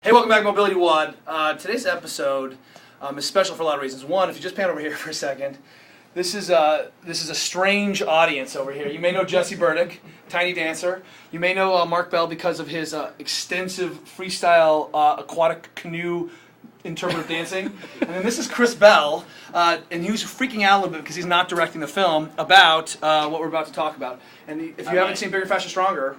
Hey, welcome back to MobilityWOD. Today's episode is special for a lot of reasons. One, if you just pan over here for a second, this is a strange audience over here. You may know Jesse Burdick, tiny dancer. You may know Mark Bell because of his extensive freestyle aquatic canoe interpretive dancing. And then this is Chris Bell, and he was freaking out a little bit because he's not directing the film about what we're about to talk about. And if you haven't seen Bigger, Faster, Stronger,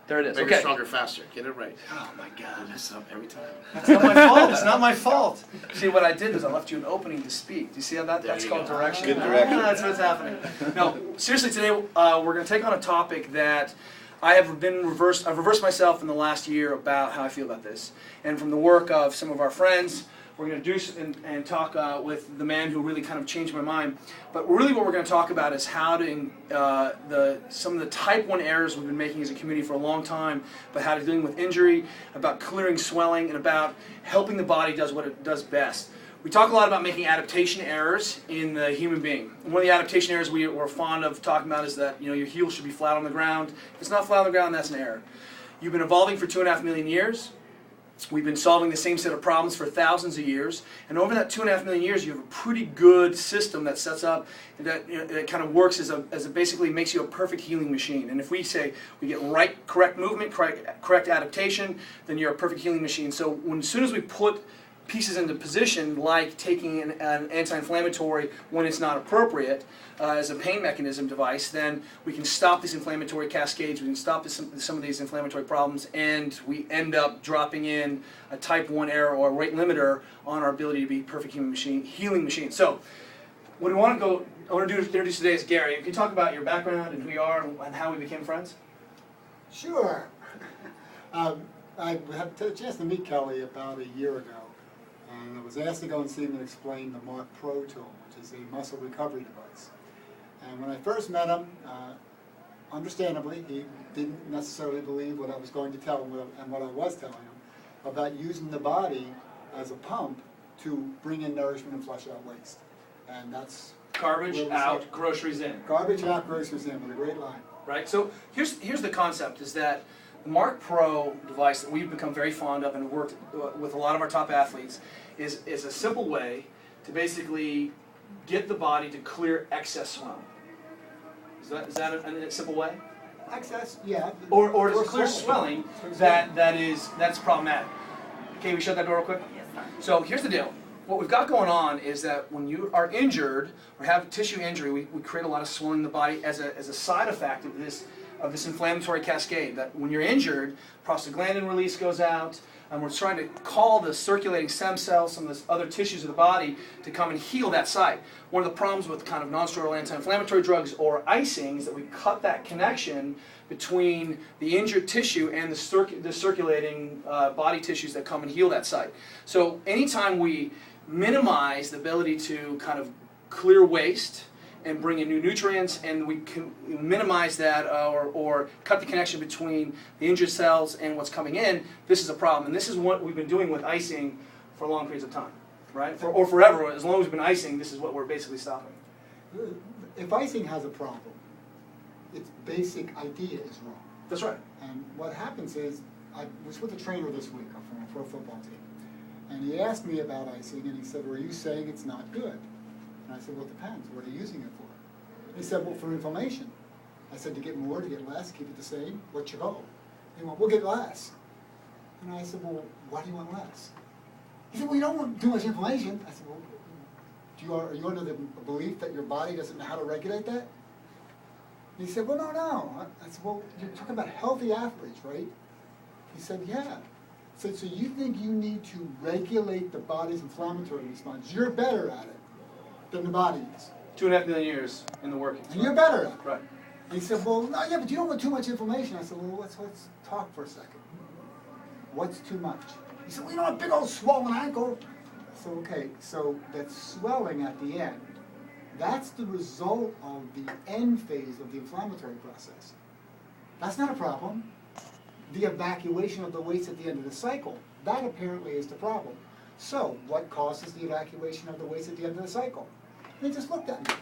there it is. Bigger, okay. Stronger, Faster. Get it right. Oh my God. I mess up every time. That's not my fault. It's not my fault. See, what I did is I left you an opening to speak. Do you see how that's called direction? Good direction. That's what's happening. No, seriously, today we're going to take on a topic that I've reversed myself in the last year about how I feel about this. And from the work of some of our friends, we're going to do and talk with the man who really kind of changed my mind. But really what we're going to talk about is how to, some of the type 1 errors we've been making as a community for a long time, about how to dealing with injury, about clearing swelling, and about helping the body does what it does best. We talk a lot about making adaptation errors in the human being. One of the adaptation errors we're fond of talking about is that your heel should be flat on the ground. If it's not flat on the ground, that's an error. You've been evolving for 2.5 million years. We've been solving the same set of problems for thousands of years, and over that 2.5 million years, you have a pretty good system that sets up, that it kind of works as a basically makes you a perfect healing machine. And if we say we get correct movement, correct adaptation, then you're a perfect healing machine. So as soon as we put pieces into position, like taking an anti-inflammatory when it's not appropriate as a pain mechanism device, then we can stop these inflammatory cascades, we can stop some of these inflammatory problems, and we end up dropping in a type 1 error or a rate limiter on our ability to be perfect healing machine. So what I want to introduce today is Gary. Can you talk about your background and who you are and how we became friends? Sure. I had a chance to meet Kelly about a year ago. And I was asked to go and see him and explain the Mark Pro to him, which is a muscle recovery device. And when I first met him, understandably, he didn't necessarily believe what I was going to tell him and what I was telling him about using the body as a pump to bring in nourishment and flush out waste. And that's garbage out, groceries in. Garbage out, groceries in, with a great line. Right. So here's the concept: is that the Mark Pro device that we've become very fond of and worked with a lot of our top athletes is a simple way to basically get the body to clear excess swelling. Is that a simple way? Excess, yeah. Or to clear swelling that's problematic. Okay, we shut that door real quick? Yes, sir. So here's the deal. What we've got going on is that when you are injured or have tissue injury, we create a lot of swelling in the body as a side effect of this inflammatory cascade. That when you're injured, prostaglandin release goes out, and we're trying to call the circulating stem cells, some of the other tissues of the body, to come and heal that site. One of the problems with kind of non-steroidal anti-inflammatory drugs or icing is that we cut that connection between the injured tissue and the circulating body tissues that come and heal that site. So anytime we minimize the ability to kind of clear waste and bring in new nutrients, and we can minimize that or cut the connection between the injured cells and what's coming in, this is a problem. And this is what we've been doing with icing for long periods of time, right? Or forever. As long as we've been icing, this is what we're basically stopping. If icing has a problem, its basic idea is wrong. That's right. And what happens is, I was with a trainer this week for a football team, and he asked me about icing, and he said, "Well, are you saying it's not good?" And I said, "Well, it depends. What are you using it for?" And he said, "Well, for inflammation." I said, "To get more, to get less, keep it the same? What's your goal?" He went, "We'll get less." And I said, "Well, why do you want less?" He said, "Well, you don't want too much inflammation." I said, "Well, are you under the belief that your body doesn't know how to regulate that?" And he said, "Well, no. I said, "Well, you're talking about healthy athletes, right?" He said, "Yeah." I said, "So you think you need to regulate the body's inflammatory response? You're better at it than the body is. 2.5 million years in the working. And you're better at it." Right. And he said, "Well, no, yeah, but you don't want too much inflammation." I said, "Well, let's talk for a second. What's too much?" He said, "Well, you know, a big old swollen ankle." I said, "Okay, so that swelling at the end, that's the result of the end phase of the inflammatory process. That's not a problem. The evacuation of the waste at the end of the cycle, that apparently is the problem. So, what causes the evacuation of the waste at the end of the cycle?" And he just looked at me.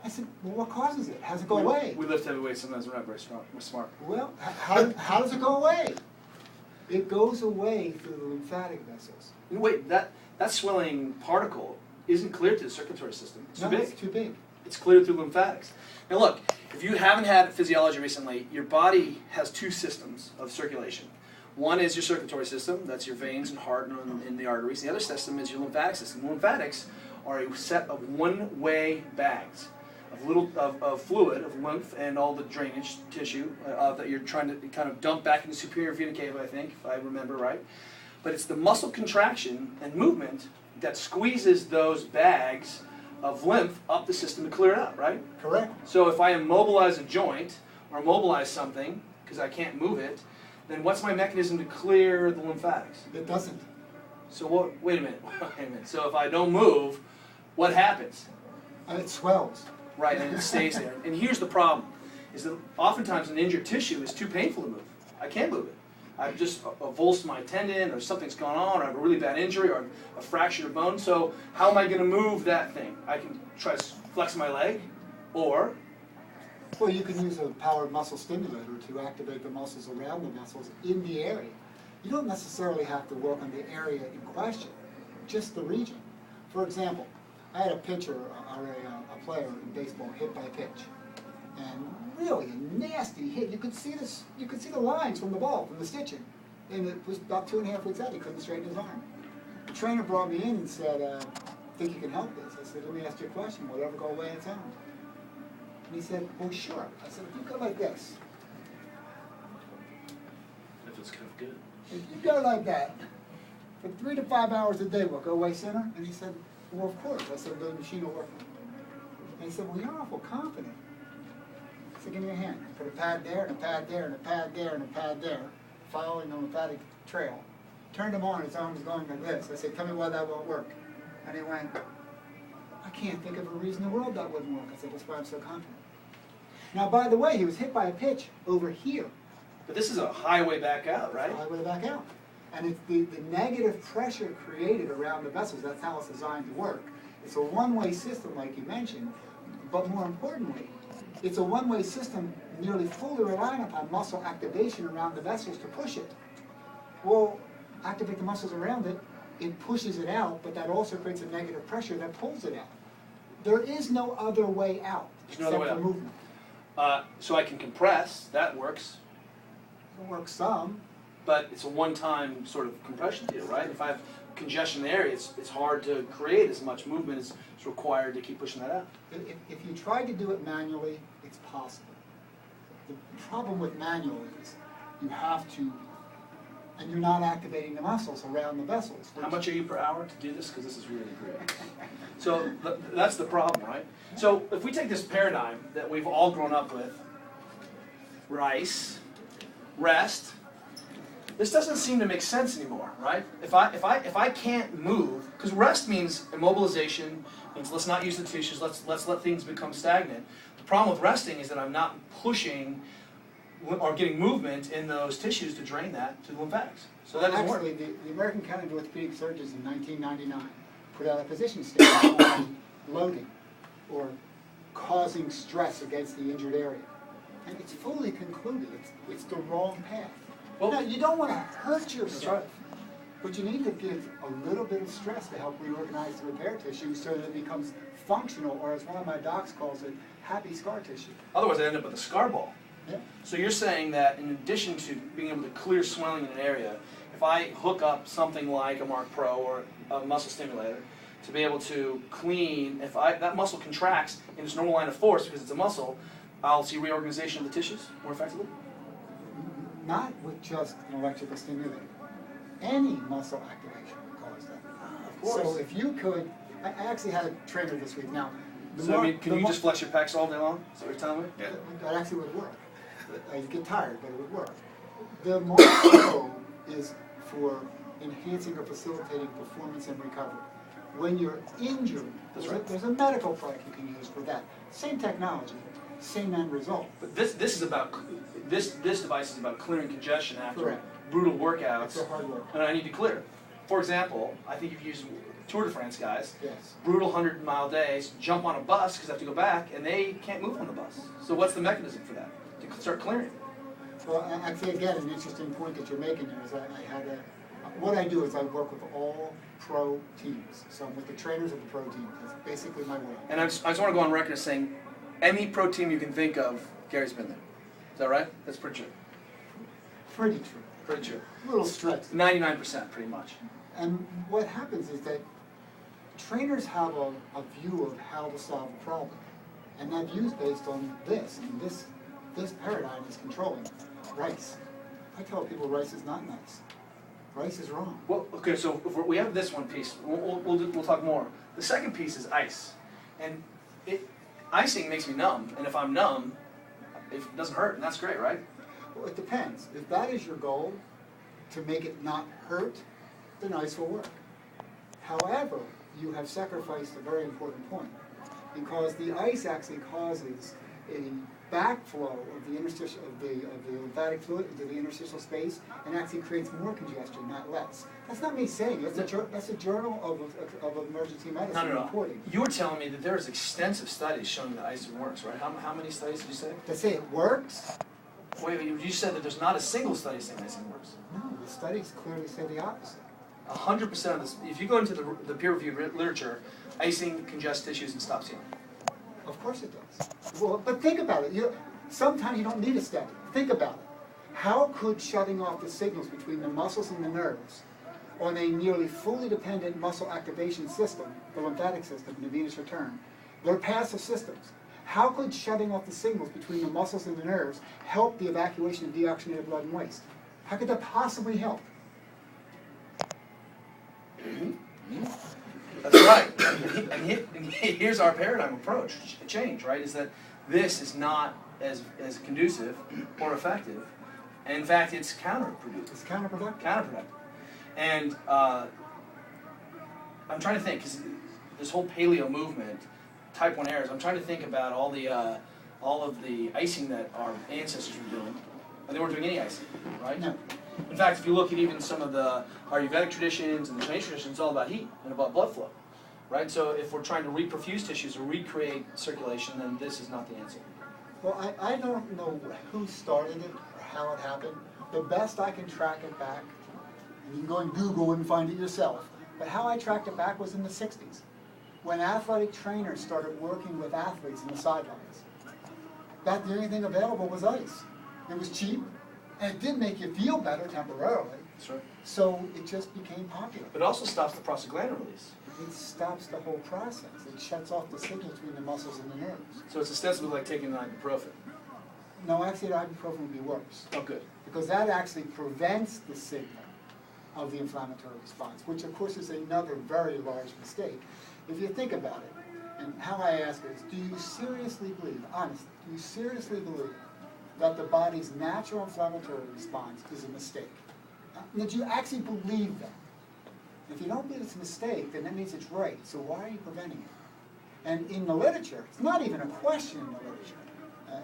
I said, "Well, what causes it? How does it go away?" We lift heavy weights, sometimes we're not very smart. "Well, how does it go away?" It goes away through the lymphatic vessels. Wait, that swelling particle isn't cleared through the circulatory system. It's too big. It's too big. It's cleared through lymphatics. Now look, if you haven't had physiology recently, your body has two systems of circulation. One is your circulatory system, that's your veins and heart and the arteries. The other system is your lymphatic system. The lymphatics are a set of one-way bags of fluid, of lymph, and all the drainage tissue that you're trying to kind of dump back into the superior vena cava, I think, if I remember right. But it's the muscle contraction and movement that squeezes those bags of lymph up the system to clear it out, right? Correct. So if I immobilize a joint or immobilize something because I can't move it, then what's my mechanism to clear the lymphatics? It doesn't. So what? Wait a minute. So if I don't move, what happens? It swells. Right, and it stays there. And here's the problem: is that oftentimes an injured tissue is too painful to move. I can't move it. I've just avulsed my tendon, or something's gone on, or I have a really bad injury, or a fractured bone. So how am I going to move that thing? I can try to flex my leg, or Well, you can use a powered muscle stimulator to activate the muscles around the muscles in the area. You don't necessarily have to work on the area in question, just the region. For example, I had a pitcher or a player in baseball hit by a pitch, and really a nasty hit. You could see this. You could see the lines from the ball, from the stitching, and it was about 2.5 weeks out. He couldn't straighten his arm. The trainer brought me in and said, "Think you can help this?" I said, "Let me ask you a question. Will it ever go away on its own?" And he said, "Well, sure." I said, "If you go like this, If it's kind of good. if you go like that for 3 to 5 hours a day, will it go away sooner?" And he said, "Well, of course." I said, "The machine will work." And he said, "Well, you're awful confident." I said, "Give me your hand." Put a pad there, and a pad there, and a pad there, and a pad there, following the lymphatic trail. Turned him on, his arm was going like this. I said, "Tell me why that won't work." And he went, "I can't think of a reason in the world that wouldn't work." I said, "That's why I'm so confident." Now, by the way, he was hit by a pitch over here. but this is a highway back out, right? All the way back out. And it's the negative pressure created around the vessels. That's how it's designed to work. It's a one-way system, like you mentioned, but more importantly, it's a one-way system nearly fully relying upon muscle activation around the vessels to push it. Well, activate the muscles around it, it pushes it out, but that also creates a negative pressure that pulls it out. There is no other way out There's no other way except for out. movement. So I can compress. That works. It works some. But it's a one-time sort of compression deal, right? If I have congestion in the area, it's hard to create as much movement as is required to keep pushing that out. If you try to do it manually, it's possible. The problem with manual is you have to, and you're not activating the muscles around the vessels. How much are you per hour to do this? Because this is really great. So that's the problem, right? So if we take this paradigm that we've all grown up with, rice, rest, this doesn't seem to make sense anymore, right? If I can't move, because rest means immobilization, means let's not use the tissues, let's let things become stagnant. The problem with resting is that I'm not pushing or getting movement in those tissues to drain that to the lymphatics. So that doesn't work. Actually, the American Academy of Orthopedic Surgeons in 1999 put out a position statement on loading or causing stress against the injured area. And it's fully concluded it's the wrong path. Well, now, you don't want to hurt yourself, that's right. but you need to give a little bit of stress to help reorganize the repair tissue so that it becomes functional, or as one of my docs calls it, happy scar tissue. Otherwise I end up with a scar ball. Yeah. So you're saying that in addition to being able to clear swelling in an area, if I hook up something like a Mark Pro or a muscle stimulator to be able to clean, if that muscle contracts in its normal line of force because it's a muscle, I'll see reorganization of the tissues more effectively? Not with just an electrical stimulator. Any muscle activation would cause that. Of course. So if you could, I actually had a trainer this week. Now, So I mean, can you just flex your pecs all day long? Is that what you're telling me? Yeah. That actually would work. You'd get tired, but it would work. The Mark Pro is for enhancing or facilitating performance and recovery. When you're injured, That's right. there's a medical product you can use for that. Same technology, same end result. But this is about this device is about clearing congestion after Correct. brutal workouts, It's a hard work. and I need to clear. For example, I think you've used Tour de France guys. Yes. Brutal 100-mile days, jump on a bus because they have to go back, and they can't move on the bus. So what's the mechanism for that? To start clearing. Well, actually, again, an interesting point that you're making there is what I do is I work with all pro teams. So I'm with the trainers of the pro team. That's basically my work. And I just want to go on record as saying, any pro team you can think of, Gary's been there. Is that right? That's pretty true. Pretty true. Pretty true. A little stretch. 99%, pretty much. And what happens is that trainers have a view of how to solve a problem. And that view is based on this. And this paradigm is controlling rice. I tell people rice is not nice. Rice is wrong. Well, okay, so if we have this one piece. We'll talk more. The second piece is ice. And icing makes me numb. And if I'm numb, it doesn't hurt, and that's great, right? Well, it depends. If that is your goal, to make it not hurt, then ice will work. However, you have sacrificed a very important point, because the ice actually causes a backflow of the interstitial of the lymphatic fluid into the interstitial space, and actually creates more congestion, not less. That's not me saying it. That's a journal of emergency medicine reporting. You were telling me that there's extensive studies showing that icing works, right? How many studies did you say? To say it works? Wait, you said that there's not a single study saying icing works. No, the studies clearly say the opposite. 100% of this. If you go into the peer-reviewed literature, icing congests tissues and stops healing. Of course it does. Well, but think about it. Sometimes you don't need a study. Think about it. How could shutting off the signals between the muscles and the nerves on a nearly fully dependent muscle activation system, the lymphatic system, the venous return, they're passive systems. How could shutting off the signals between the muscles and the nerves help the evacuation of deoxygenated blood and waste? How could that possibly help? That's right. And here's our paradigm approach change, right? Is that this is not as conducive or effective. And in fact, it's counterproductive. It's counterproductive. Counterproductive. And I'm trying to think, because this whole paleo movement, type 1 errors, I'm trying to think about all of the icing that our ancestors were doing. And they weren't doing any icing, right? No. In fact, if you look at even some of the Ayurvedic traditions and the Chinese traditions, it's all about heat and about blood flow, right? So if we're trying to reperfuse tissues or recreate circulation, then this is not the answer. Well, I don't know who started it or how it happened. The best I can track it back, and you can go and Google and find it yourself, but how I tracked it back was in the 60s, when athletic trainers started working with athletes in the sidelines. Back the only thing available was ice. It was cheap, and it did make you feel better temporarily. That's right. So it just became popular. But it also stops the prostaglandin release. It stops the whole process. It shuts off the signal between the muscles and the nerves. So it's ostensibly like taking an ibuprofen. No, actually, the ibuprofen would be worse. Oh, good. Because that actually prevents the signal of the inflammatory response, which of course is another very large mistake. If you think about it, and how I ask is, do you seriously believe, honestly, do you seriously believe that the body's natural inflammatory response is a mistake? That you actually believe that? If you don't believe it's a mistake, then that means it's right. So why are you preventing it? And in the literature, it's not even a question in the literature.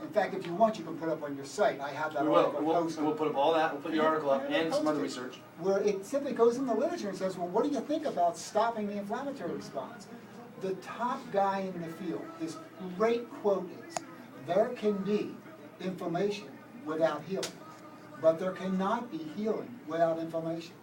In fact, if you want, you can put up on your site. I have that article posted. We'll put up all that. We'll put the article up and some other research. Where it simply goes in the literature and says, well, what do you think about stopping the inflammatory response? The top guy in the field, his great quote is, there can be inflammation without healing, but there cannot be healing without inflammation.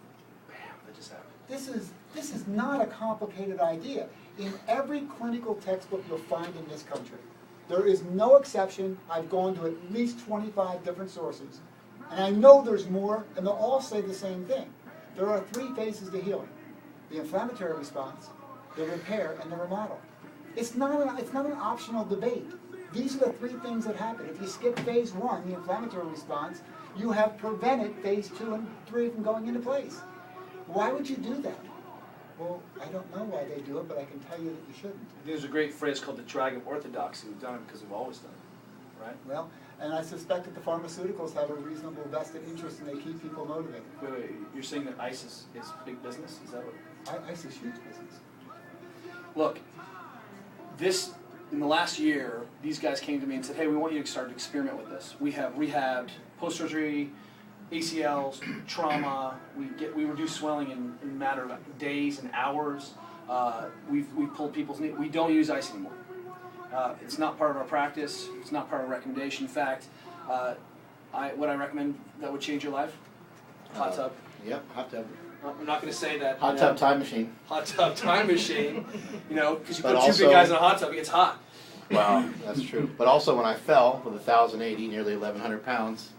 Bam, that just happened. This is not a complicated idea. In every clinical textbook you'll find in this country, there is no exception. I've gone to at least 25 different sources, and I know there's more, and they'll all say the same thing. There are 3 phases to healing: the inflammatory response, the repair, and the remodel. It's not an optional debate. These are the 3 things that happen. If you skip phase 1, the inflammatory response, you have prevented phase 2 and 3 from going into place. Why would you do that? Well, I don't know why they do it, but I can tell you that you shouldn't. There's a great phrase called the dragon orthodoxy. We've done it because we've always done it, right? Well, and I suspect that the pharmaceuticals have a reasonable vested interest and they keep people motivated. Wait, you're saying that ice is big business? Is that what? Ice is huge business. Look, in the last year, these guys came to me and said, hey, we want you to start to experiment with this. We have rehabbed post-surgery, ACLs, trauma. We reduce swelling in a matter of days and hours. We've pulled people's knee. We don't use ice anymore. It's not part of our practice. It's not part of our recommendation. In fact, what I recommend that would change your life? Hot tub. Yep, hot tub. I'm not going to say that. Hot tub time machine. Hot tub time machine. Because you But put two big also- guys in a hot tub, it gets hot. Wow, that's true. But also when I fell with 1,080, nearly 1,100 pounds,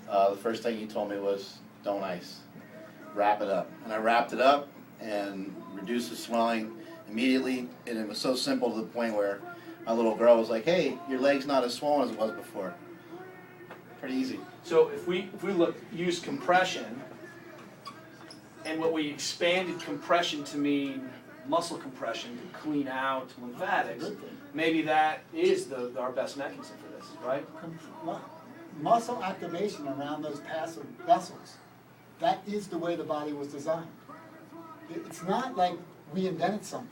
the first thing he told me was, don't ice. Wrap it up. And I wrapped it up and reduced the swelling immediately. And it was so simple to the point where my little girl was like, hey, your leg's not as swollen as it was before. Pretty easy. So if we use compression, and what we expanded compression to mean muscle compression to clean out lymphatics, maybe that is our best mechanism for this, right? Muscle activation around those passive vessels. That is the way the body was designed. It's not like we invented something.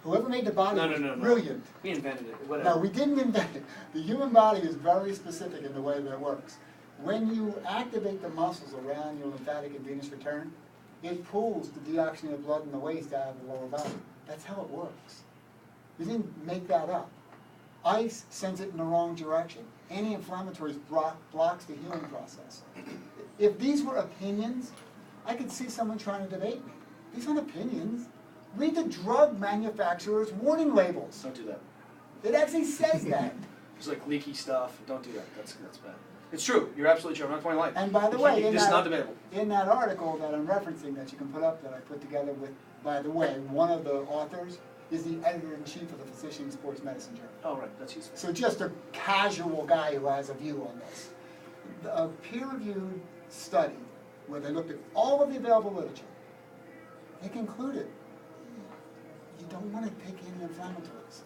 Whoever made the body was brilliant. We invented it. Whatever. No, we didn't invent it. The human body is very specific in the way that it works. When you activate the muscles around your lymphatic and venous return, it pulls the deoxygenated blood in the waste out of the lower body. That's how it works. We didn't make that up. Ice sends it in the wrong direction. Anti-inflammatories blocks the healing process. If these were opinions, I could see someone trying to debate me. These aren't opinions. Read the drug manufacturer's warning labels. Don't do that. It actually says that. It's like leaky stuff. Don't do that. That's bad. It's true. You're absolutely true. I'm not pointing light. And by the way, this is not debatable. in that article that I'm referencing that you can put up that I put together with, by the way, one of the authors is the editor-in-chief of the Physician Sports Medicine Journal. Oh, right. That's useful. So just a casual guy who has a view on this. A peer-reviewed study where they looked at all of the available literature, they concluded you don't want to take anti-inflammatories.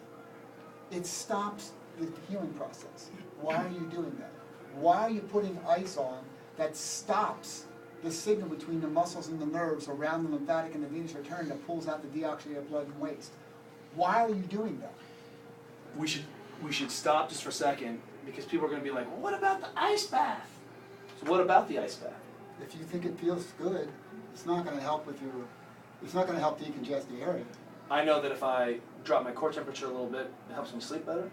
It stops the healing process. Why are you doing that? Why are you putting ice on that stops the signal between the muscles and the nerves around the lymphatic and the venous return that pulls out the deoxygenated blood and waste? Why are you doing that? We should stop just for a second because people are going to be like, well, what about the ice bath? So what about the ice bath? If you think it feels good, it's not going to help it's not going to help decongest the area. I know that if I drop my core temperature a little bit, it helps me sleep better.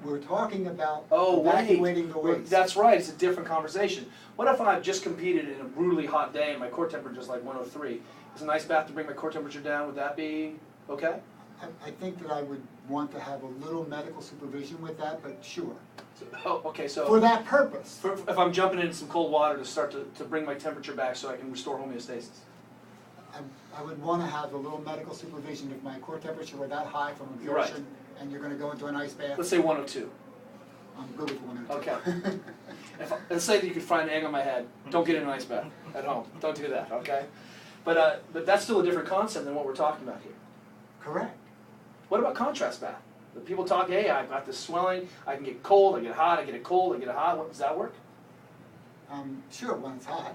We're talking about Oh, evacuating the waste. That's right. It's a different conversation. What if I've just competed in a brutally hot day and my core temperature is like 103? Is an ice bath to bring my core temperature down? Would that be okay? I think that I would want to have a little medical supervision with that, but sure. Okay. So For that purpose. if I'm jumping in some cold water to start to bring my temperature back so I can restore homeostasis. I would want to have a little medical supervision if my core temperature were that high from You're right. absorption and you're going to go into an ice bath. Let's say 102. I'm good with 102. Okay. Let's say that you could find an egg on my head. Don't get in an ice bath at home. Don't do that, okay? But that's still a different concept than what we're talking about here. Correct. What about contrast bath? The people talk, hey, I've got this swelling, I can get cold, I get hot, I get it cold, I get it hot. Does that work? Sure, when it's hot.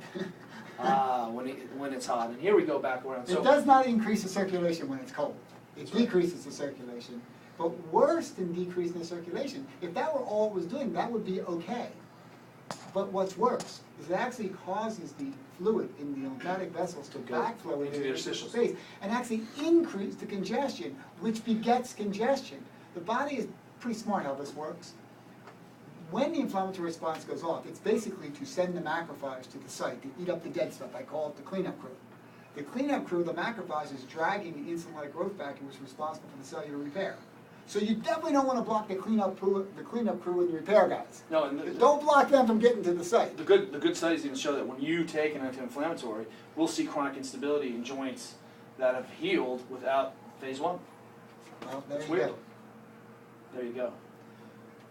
When it's hot. And here we go back around. It does not increase the circulation when it's cold. It decreases the circulation. But worse than decreasing the circulation, if that were all it was doing, that would be okay. But what's worse is it actually causes the fluid in the lymphatic vessels to backflow into the interstitial space and actually increase the congestion, which begets congestion. The body is pretty smart how this works. When the inflammatory response goes off, it's basically to send the macrophage to the site to eat up the dead stuff. I call it the cleanup crew. The cleanup crew, the macrophage, is dragging the insulin-like growth factor, which is responsible for the cellular repair. So you definitely don't want to block the cleanup crew and the repair guys. No, and Don't block them from getting to the site. the good studies even show that when you take an anti-inflammatory, we'll see chronic instability in joints that have healed without phase 1. Well, there It's you weird. go. There you go.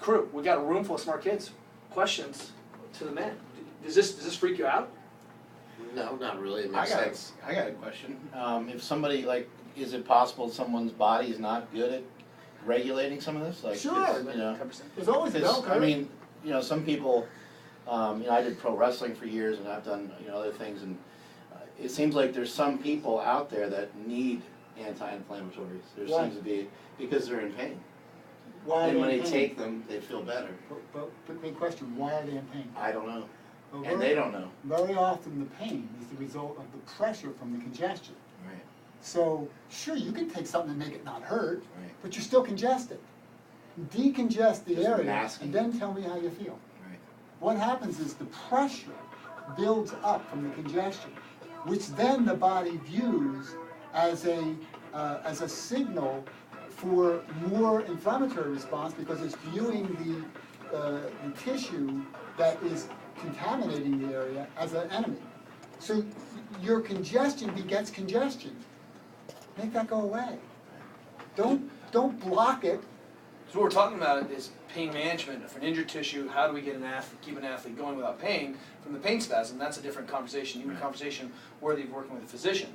Crew, we got a room full of smart kids. Questions to the men. Does this freak you out? No, not really. It I makes got sense. a question. If somebody, is it possible someone's body is not good at regulating some of this? Sure. You know, 10%. There's always a bell curve. I mean, some people, I did pro wrestling for years and I've done, other things, and it seems like there's some people out there that need anti-inflammatories. There Why? seems to be, because they're in pain. Why are And when they they in pain? take them, they feel better. But big question, why are they in pain? I don't know. Well, And they don't know. Very often the pain is the result of the pressure from the congestion. Right, So, sure, you can take something to make it not hurt, right, but you're still congested. Decongest the Just area masking. and then tell me how you feel. right. what happens is the pressure builds up from the congestion, which then the body views as a signal for more inflammatory response because it's viewing the tissue that is contaminating the area as an enemy. So your congestion begets congestion. Make that go away. Don't block it. So what we're talking about is pain management for an injured tissue. How do we get keep an athlete going without pain from the pain spasm? That's a different conversation, even a conversation worthy of working with a physician.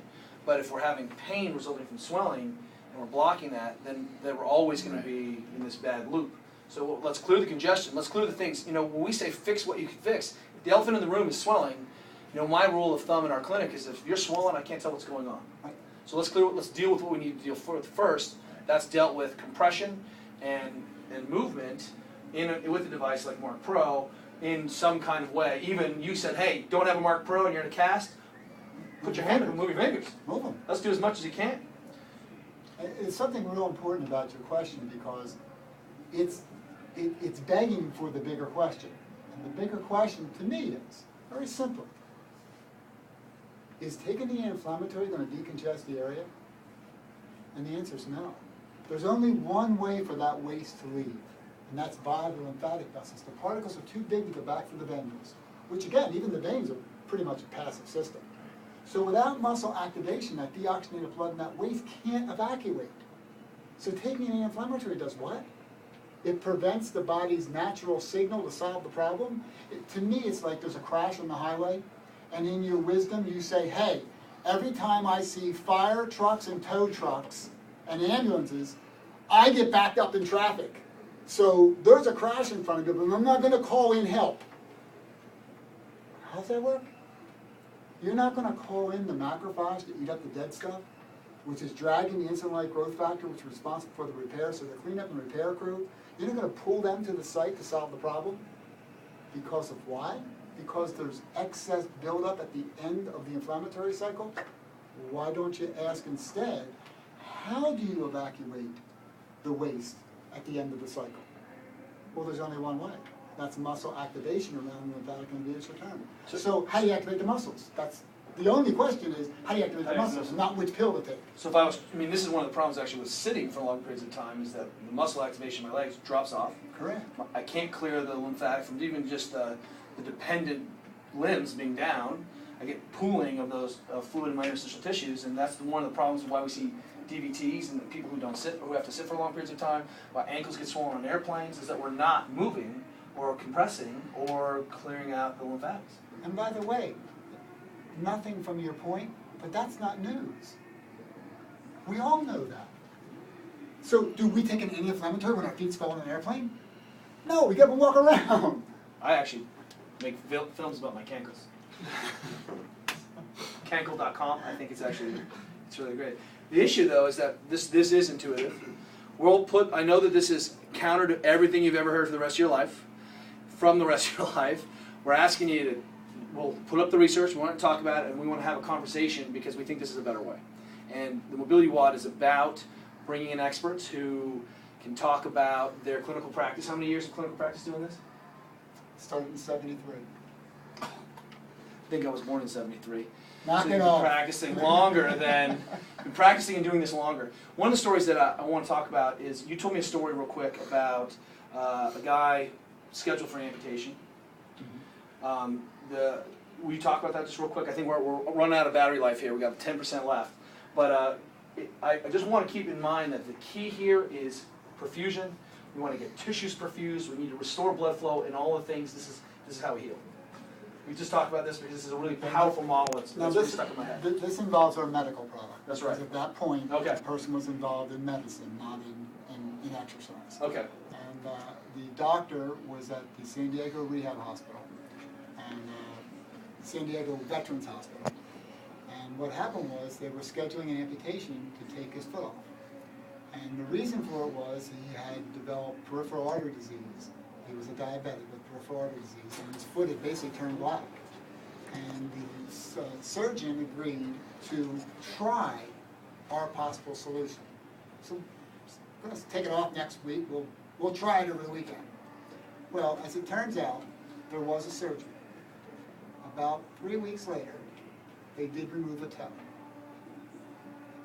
But if we're having pain resulting from swelling and we're blocking that, then we're always going to be in this bad loop. So let's clear the congestion. Let's clear the things. When we say fix what you can fix, if the elephant in the room is swelling, my rule of thumb in our clinic is if you're swollen, I can't tell what's going on. So let's deal with what we need to deal with first. That's dealt with compression and movement with a device like Mark Pro in some kind of way. Even you said, hey, don't have a Mark Pro and you're in a cast, put your hand up and move your fingers. Move them. Let's do as much as you can. It's something real important about your question because it's begging for the bigger question. And the bigger question to me is very simple. Is taking the anti-inflammatory going to decongest the area? And the answer is no. There's only one way for that waste to leave, and that's via the lymphatic vessels. The particles are too big to go back through the venules, which again, even the veins are pretty much a passive system. So without muscle activation, that deoxygenated blood and that waste can't evacuate. So taking an anti-inflammatory does what? It prevents the body's natural signal to solve the problem. To me, it's like there's a crash on the highway, and in your wisdom, you say, hey, every time I see fire trucks and tow trucks and ambulances, I get backed up in traffic. So there's a crash in front of you, but I'm not going to call in help. How does that work? You're not going to call in the macrophage to eat up the dead stuff, which is dragging the insulin-like growth factor, which is responsible for the repair, so the cleanup and repair crew. You're not going to pull them to the site to solve the problem. Because of why? Because there's excess buildup at the end of the inflammatory cycle. Why don't you ask instead, how do you evacuate the waste at the end of the cycle? Well, there's only one way. That's muscle activation around the lymphatic lineage return. So how do you activate the muscles? That's the only question is, how do you activate the muscles, not which pill to take? So this is one of the problems actually with sitting for long periods of time is that the muscle activation in my legs drops off. Correct. I can't clear the lymphatic from even just the dependent limbs being down. I get pooling of those fluid in my interstitial tissues, and that's one of the problems why we see DVTs and people who don't sit, or who have to sit for long periods of time, why ankles get swollen on airplanes, is that we're not moving or compressing or clearing out the lymphatics. And by the way, nothing from your point, but that's not news. We all know that. So do we take an anti-inflammatory when our feet swell on an airplane? No, we get to walk around. I actually make films about my cankles. Cankle.com, I think it's really great. The issue though is that this is intuitive. I know that this is counter to everything you've ever heard for the rest of your life, from the rest of your life. We're asking you to, we'll put up the research, we want to talk about it, and we want to have a conversation because we think this is a better way. And the Mobility WOD is about bringing in experts who can talk about their clinical practice. How many years of clinical practice doing this? Started in '73. I think I was born in '73. Knock So it you've off. been practicing longer than, been practicing and doing this longer. One of the stories that I want to talk about is, you told me a story real quick about a guy scheduled for amputation. Will you talk about that just real quick? I think we're running out of battery life here. We got 10% left. But I just want to keep in mind that the key here is perfusion. We want to get tissues perfused. We need to restore blood flow and all the things. This is how we heal. We just talked about this because this is a really powerful model that's really stuck in my head. This involves our medical product. That's right. Because at that point, Okay. the person was involved in medicine, not in exercise. Okay. And the doctor was at the San Diego Rehab Hospital and San Diego Veterans Hospital. And what happened was they were scheduling an amputation to take his foot off. And the reason for it was he had developed peripheral artery disease. He was a diabetic with peripheral artery disease, and his foot had basically turned black. And the surgeon agreed to try our possible solution. So we're going to take it off next week. We'll try it over the weekend. Well, as it turns out, there was a surgery. About 3 weeks later, they did remove a toe.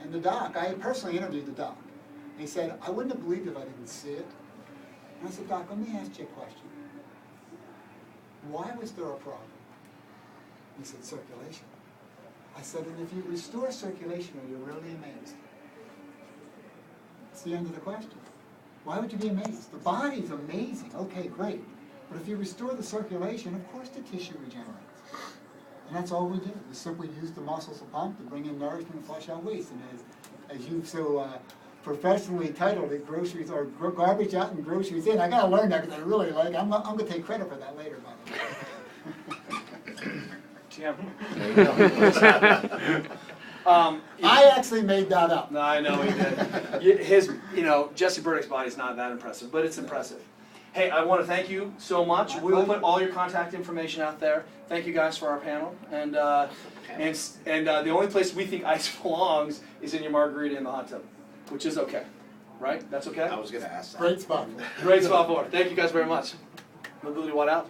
And the doc, I personally interviewed the doc. He said, I wouldn't have believed if I didn't see it. And I said, Doc, let me ask you a question. Why was there a problem? He said, circulation. I said, and if you restore circulation, are you really amazed? That's the end of the question. Why would you be amazed? The body's amazing. Okay, great. But if you restore the circulation, of course the tissue regenerates. And that's all we do. We simply use the muscles to pump to bring in nourishment and flush out waste. And as you've so professionally titled it, groceries or garbage out and groceries in. I got to learn that because I really like it. I'm going to take credit for that later, by the way. Tim. There you go. I actually made that up. No, I know he did. His, Jesse Burdick's body's not that impressive, but it's impressive. Hey, I want to thank you so much. We will put all your contact information out there. Thank you guys for our panel. And the only place we think ice belongs is in your margarita in the hot tub, which is okay, right? That's okay? I was gonna ask that. Great spot. Great spot for it. Thank you guys very much. MobilityWOD out.